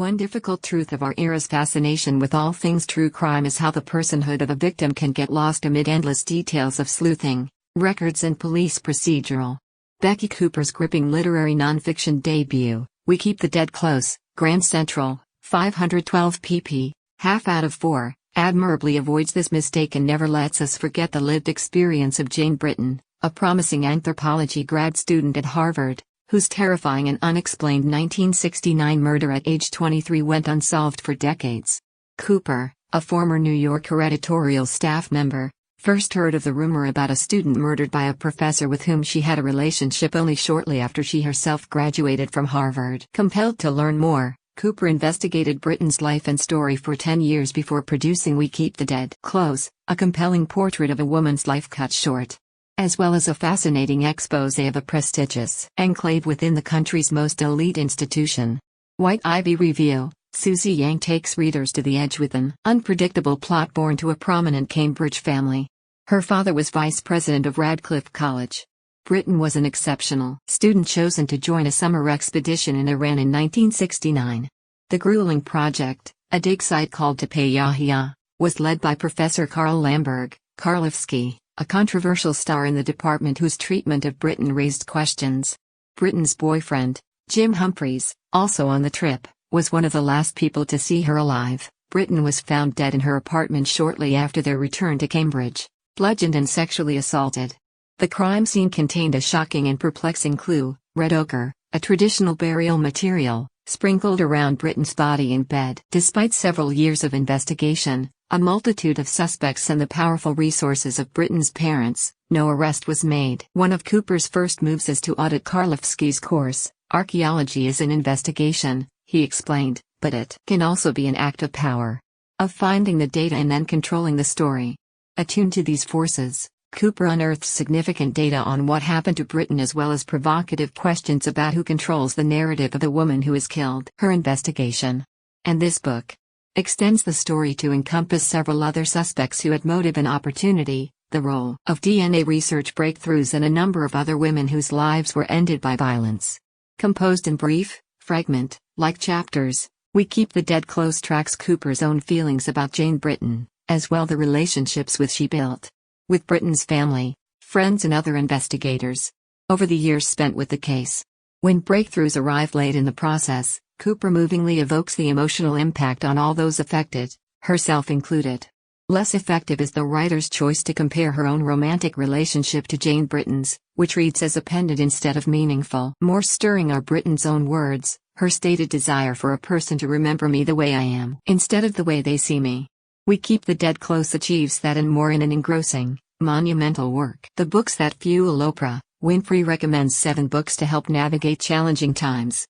One difficult truth of our era's fascination with all things true crime is how the personhood of a victim can get lost amid endless details of sleuthing, records and police procedural. Becky Cooper's gripping literary nonfiction debut, We Keep the Dead Close, Grand Central, 512 pp, half out of 4, admirably avoids this mistake and never lets us forget the lived experience of Jane Britton, a promising anthropology grad student at Harvard, whose terrifying and unexplained 1969 murder at age 23 went unsolved for decades. Cooper, a former New Yorker editorial staff member, first heard of the rumor about a student murdered by a professor with whom she had a relationship only shortly after she herself graduated from Harvard. Compelled to learn more, Cooper investigated Britton's life and story for 10 years before producing We Keep the Dead Close, a compelling portrait of a woman's life cut short, as well as a fascinating exposé of a prestigious enclave within the country's most elite institution. White Ivy Review, Susie Yang takes readers to the edge with an unpredictable plot born to a prominent Cambridge family. Her father was vice president of Radcliffe College. Britton was an exceptional student chosen to join a summer expedition in Iran in 1969. The grueling project, a dig site called Tepe Yahya, was led by Professor Karl Lamberg Karlovsky, a controversial star in the department whose treatment of Britton raised questions. Britton's boyfriend, Jim Humphreys, also on the trip, was one of the last people to see her alive. Britton was found dead in her apartment shortly after their return to Cambridge, bludgeoned and sexually assaulted. The crime scene contained a shocking and perplexing clue: red ochre, a traditional burial material, sprinkled around Britton's body in bed. Despite several years of investigation, a multitude of suspects and the powerful resources of Britton's parents, no arrest was made. One of Cooper's first moves is to audit Karlovsky's course. Archaeology is an investigation, he explained, but it can also be an act of power, of finding the data and then controlling the story. Attuned to these forces, Cooper unearthed significant data on what happened to Britton as well as provocative questions about who controls the narrative of the woman who is killed. Her investigation, and this book, extends the story to encompass several other suspects who had motive and opportunity, the role of DNA research breakthroughs and a number of other women whose lives were ended by violence. Composed in brief, fragment-like chapters, We Keep the Dead Close tracks Cooper's own feelings about Jane Britton, as well the relationships she built with Britton's family, friends and other investigators, over the years spent with the case. When breakthroughs arrive late in the process, Cooper movingly evokes the emotional impact on all those affected, herself included. Less effective is the writer's choice to compare her own romantic relationship to Jane Britton's, which reads as a pendant instead of meaningful. More stirring are Britton's own words, her stated desire for a person to remember me the way I am, instead of the way they see me. We Keep the Dead Close achieves that and more in an engrossing, monumental work. The books that fuel Oprah Winfrey recommends 7 books to help navigate challenging times.